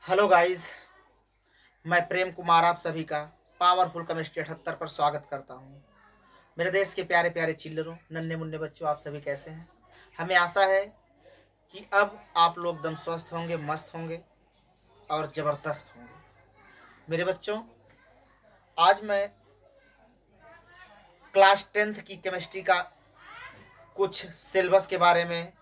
Hello guys, मैं प्रेम कुमार आप सभी का पावरफुल केमिस्ट्री 78 पर स्वागत करता हूं। मेरे देश के प्यारे प्यारे चिल्लरों, नन्हे मुन्ने बच्चों, आप सभी कैसे हैं? हमें आशा है कि अब आप लोग एकदम स्वस्थ होंगे, मस्त होंगे और ज़बरदस्त होंगे। मेरे बच्चों, आज मैं क्लास 10th की केमिस्ट्री का कुछ सिलेबस के बारे में,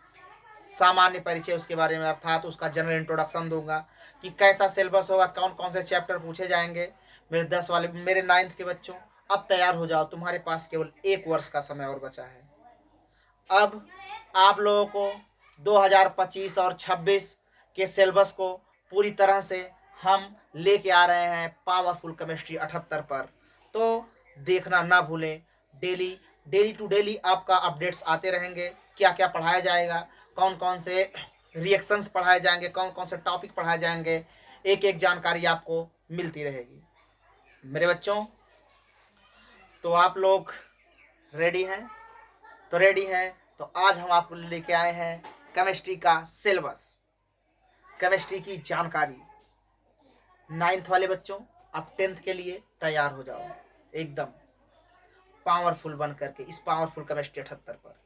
सामान्य परिचय उसके बारे में, अर्थात उसका जनरल इंट्रोडक्शन दूंगा कि कैसा सिलेबस होगा, कौन कौन से चैप्टर पूछे जाएंगे। मेरे 9th के बच्चों, अब तैयार हो जाओ, तुम्हारे पास केवल 1 वर्ष का समय और बचा है। अब आप लोगों को 2025 और 26 के सिलेबस को पूरी तरह से हम लेके आ रहे हैं पावरफुल केमिस्ट्री 78 पर। तो देखना ना भूलें। डेली डेली टू डेली आपका अपडेट्स आते रहेंगे, क्या क्या पढ़ाया जाएगा, कौन कौन से रिएक्शंस पढ़ाए जाएंगे, कौन कौन से टॉपिक पढ़ाए जाएंगे, एक एक जानकारी आपको मिलती रहेगी। मेरे बच्चों, तो आप लोग रेडी हैं? तो रेडी हैं तो आज हम आपको लेके आए हैं केमिस्ट्री का सिलेबस, केमिस्ट्री की जानकारी। 9th वाले बच्चों, अब 10th के लिए तैयार हो जाओ, एकदम पावरफुल बन करके इस पावरफुल केमिस्ट्री 78 पर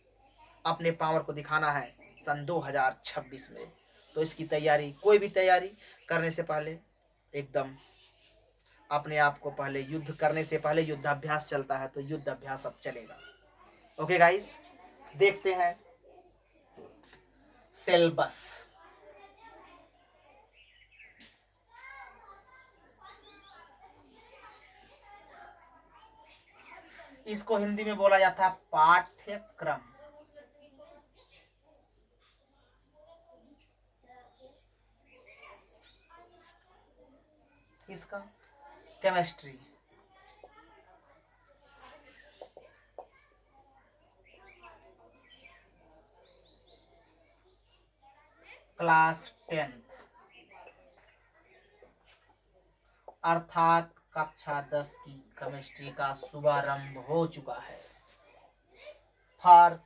अपने पावर को दिखाना है सन 2026 में। तो इसकी तैयारी, कोई भी तैयारी करने से पहले एकदम अपने आप को, पहले युद्ध करने से पहले युद्धाभ्यास चलता है, तो युद्ध अभ्यास अब चलेगा। ओके गाइस, देखते हैं सिलेबस। इसको हिंदी में बोला जाता है पाठ्यक्रम। इसका केमिस्ट्री क्लास 10th, अर्थात कक्षा 10 की केमिस्ट्री का शुभारंभ हो चुका है। फॉर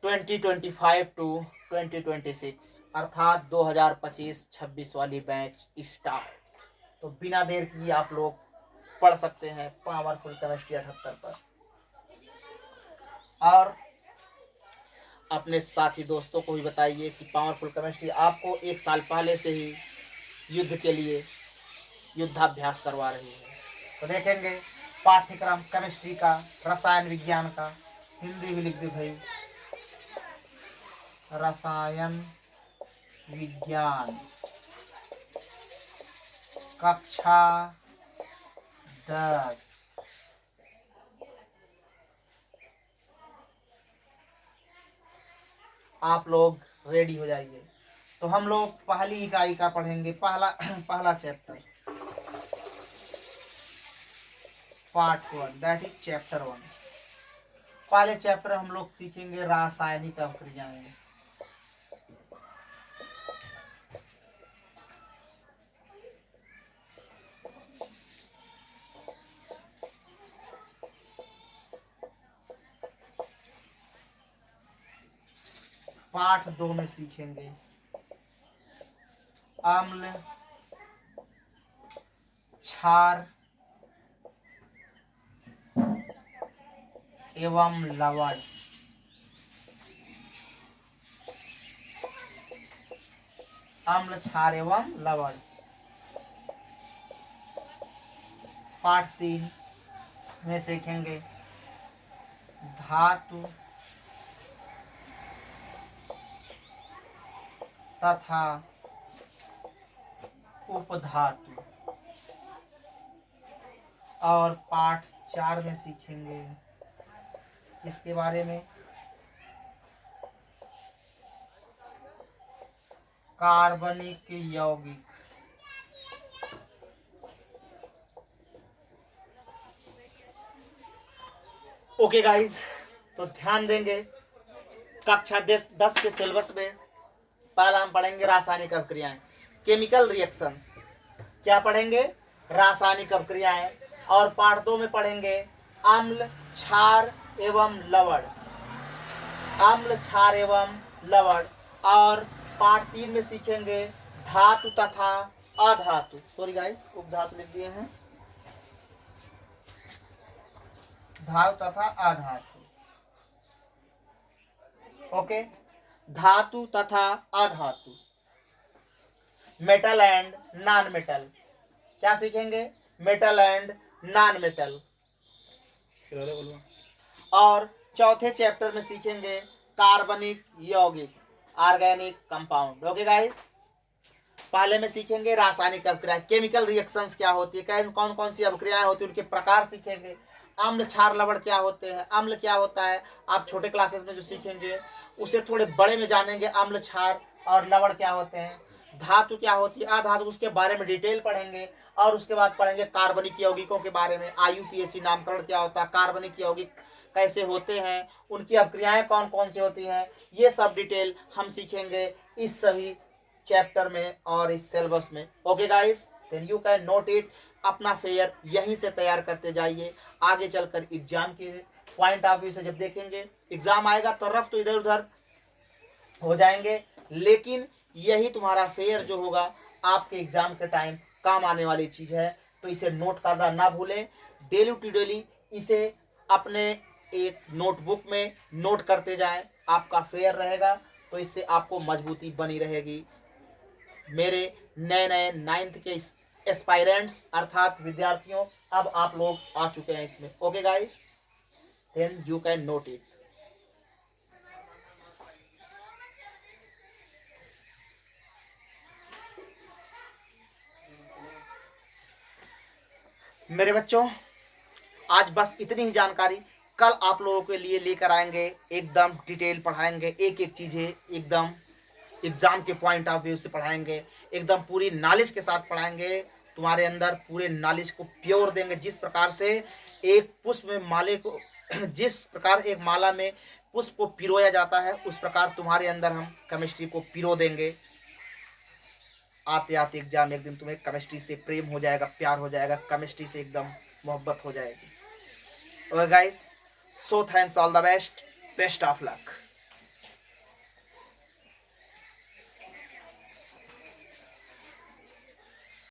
2025 टू 2026, अर्थात 2025-26 वाली बैच स्टार्ट। तो बिना देर किए आप लोग पढ़ सकते हैं पावरफुल केमिस्ट्री 78 पर, और अपने साथी दोस्तों को भी बताइए कि पावरफुल केमिस्ट्री आपको 1 साल पहले से ही युद्ध के लिए युद्धाभ्यास करवा रही है। तो देखेंगे पाठ्यक्रम केमिस्ट्री का, रसायन विज्ञान का, हिंदी भी लिख दी भाई, रसायन विज्ञान कक्षा 10। आप लोग रेडी हो जाइए। तो हम लोग पहली इकाई का पढ़ेंगे, पहला chapter, part 1, that is chapter 1। पहले चैप्टर हम लोग सीखेंगे रासायनिक अभिक्रियाएं। पाठ 2 में सीखेंगे अम्ल, क्षार एवं लवण। अम्ल, क्षार एवं लवण। पाठ 3 में सीखेंगे धातु तथा उपधातु, और पाठ 4 में सीखेंगे इसके बारे में कार्बनिक यौगिक। ओके गाइस, तो ध्यान देंगे कक्षा 10 के सिलेबस में पहला हम पढ़ेंगे रासायनिक अभिक्रियाएं, केमिकल रिएक्शंस। क्या पढ़ेंगे? रासायनिक अभिक्रियाएं। और पाठ 2 में पढ़ेंगे अम्ल, क्षार एवं लवण। अम्ल, क्षार एवं लवण। और पार्ट 3 में सीखेंगे धातु तथा अधातु, सॉरी गाइस उपधातु लिख दिए हैं, धातु तथा अधातु। ओके, धातु तथा अधातु, मेटल एंड नॉन मेटल। क्या सीखेंगे? Metal and non metal. और चौथे चैप्टर में सीखेंगे कार्बनिक यौगिक, ऑर्गेनिक कंपाउंड। ओके गाइस, पहले में सीखेंगे रासायनिक अभिक्रिया, केमिकल रिएक्शंस क्या होती है, कौन कौन सी अभिक्रियाएं होती है, उनके प्रकार सीखेंगे। अम्ल क्षार लवण क्या होते हैं, अम्ल क्या होता है आप छोटे क्लासेस में जो सीखेंगे उसे थोड़े बड़े में जानेंगे, अम्ल क्षार और लवण क्या होते हैं। धातु क्या होती है, अधातु, उसके बारे में डिटेल पढ़ेंगे। और उसके बाद पढ़ेंगे कार्बनिक यौगिकों के बारे में, IUPAC नामकरण क्या होता है, कार्बनिक यौगिक कैसे होते हैं, उनकी अभिक्रियाएं कौन कौन सी होती हैं, ये सब डिटेल हम सीखेंगे इस सभी चैप्टर में और इस सिलेबस में। Okay guys, then you can note it. अपना फेयर यहीं से तैयार करते जाइए, आगे चलकर एग्जाम के पॉइंट ऑफ व्यू से जब देखेंगे, एग्जाम आएगा तो रफ तो इधर उधर हो जाएंगे, लेकिन यही तुम्हारा फेयर जो होगा आपके एग्जाम के टाइम काम आने वाली चीज है। तो इसे नोट करना ना भूलें, डेली टू डेली इसे अपने एक नोटबुक में नोट करते जाएं, आपका फेयर रहेगा तो इससे आपको मजबूती बनी रहेगी। मेरे नए नए 9th के एस्पायरेंट्स अर्थात विद्यार्थियों, अब आप लोग आ चुके हैं इसमें। Okay guys, then you can note it. मेरे बच्चों, आज बस इतनी ही जानकारी। कल आप लोगों के लिए लेकर आएंगे, एकदम डिटेल पढ़ाएंगे, एक एक चीजें एकदम एग्जाम के पॉइंट ऑफ व्यू से पढ़ाएंगे, एकदम पूरी नॉलेज के साथ पढ़ाएंगे, तुम्हारे अंदर पूरे नॉलेज को प्योर देंगे। जिस प्रकार से एक पुष्प में माले को जिस प्रकार एक माला में पुष्प को पिरोया जाता है, उस प्रकार तुम्हारे अंदर हम केमिस्ट्री को पिरो देंगे। आते आते एग्जाम एक दिन तुम्हें केमिस्ट्री से प्रेम हो जाएगा, प्यार हो जाएगा, केमिस्ट्री से एकदम मोहब्बत हो जाएगी। Okay guys, so thanks, all the best, best of luck.